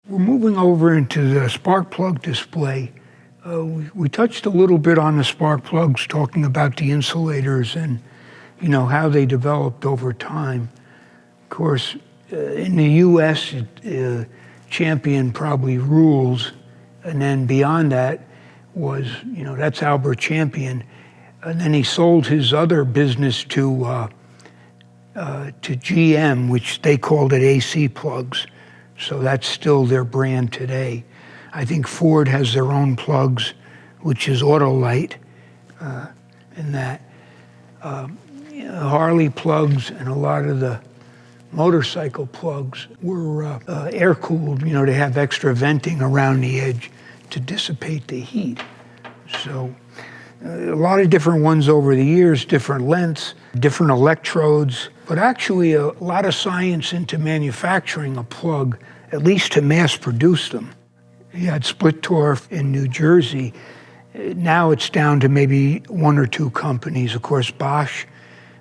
We're moving over into the spark plug display. We touched a little bit on the spark plugs, talking about the insulators and how they developed over time. Of course, in the U.S., Champion probably rules, and then beyond that was, that's Albert Champion. And then he sold his other business to GM, which they called it AC Plugs. So that's still their brand today. I think Ford has their own plugs, which is Autolite, and that. Harley plugs and a lot of the motorcycle plugs were air-cooled. They have extra venting around the edge to dissipate the heat. So a lot of different ones over the years, different lengths, different electrodes, but actually a lot of science into manufacturing a plug, at least to mass produce them. You had Splittorf in New Jersey. Now it's down to maybe one or two companies. Of course, Bosch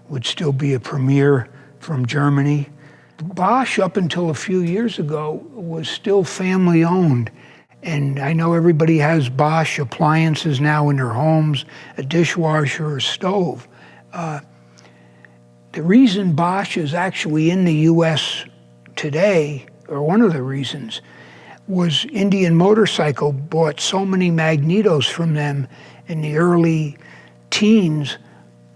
would still be a premier from Germany. Bosch, up until a few years ago, was still family owned. And I know everybody has Bosch appliances now in their homes, a dishwasher, a stove. The reason Bosch is actually in the US today, or one of the reasons, was Indian Motorcycle bought so many magnetos from them in the early teens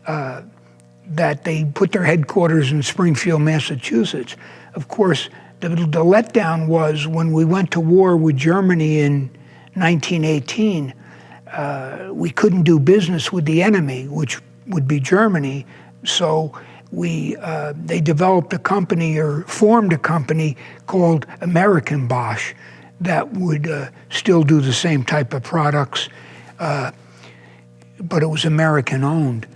that they put their headquarters in Springfield, Massachusetts. Of course, the letdown was when we went to war with Germany in 1918, we couldn't do business with the enemy, which would be Germany. So they developed a company, or formed a company called American Bosch that would still do the same type of products, but it was American owned.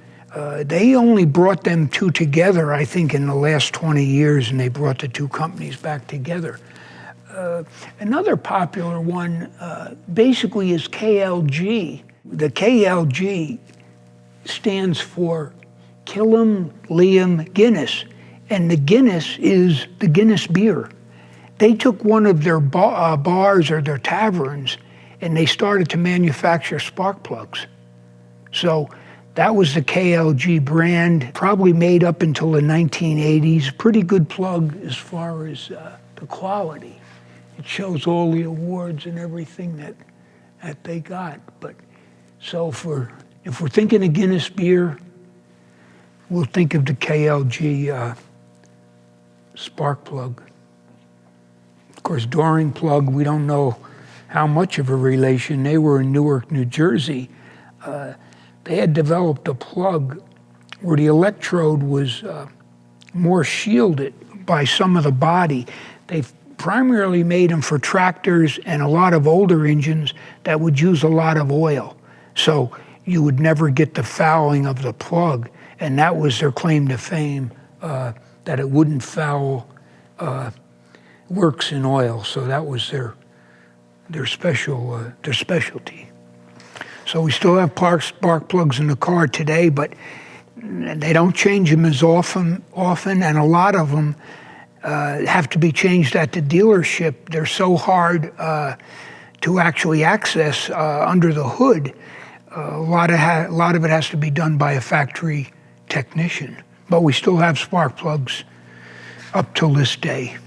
They only brought them two together, I think, in the last 20 years, and they brought the two companies back together. Another popular one basically is KLG. The KLG stands for Killam Liam Guinness, and the Guinness is the Guinness beer. They took one of their bars or their taverns, and they started to manufacture spark plugs. So that was the KLG brand, probably made up until the 1980s. Pretty good plug as far as the quality. It shows all the awards and everything that they got. But so if we're thinking of Guinness beer, we'll think of the KLG spark plug. Of course, Doring plug, we don't know how much of a relation. They were in Newark, New Jersey. They had developed a plug where the electrode was more shielded by some of the body. They primarily made them for tractors and a lot of older engines that would use a lot of oil. So you would never get the fouling of the plug. And that was their claim to fame, that it wouldn't foul works in oil. So that was their specialty. So we still have spark plugs in the car today, but they don't change them as often, and a lot of them have to be changed at the dealership. They're so hard to actually access under the hood. A lot of it has to be done by a factory technician, but we still have spark plugs up till this day.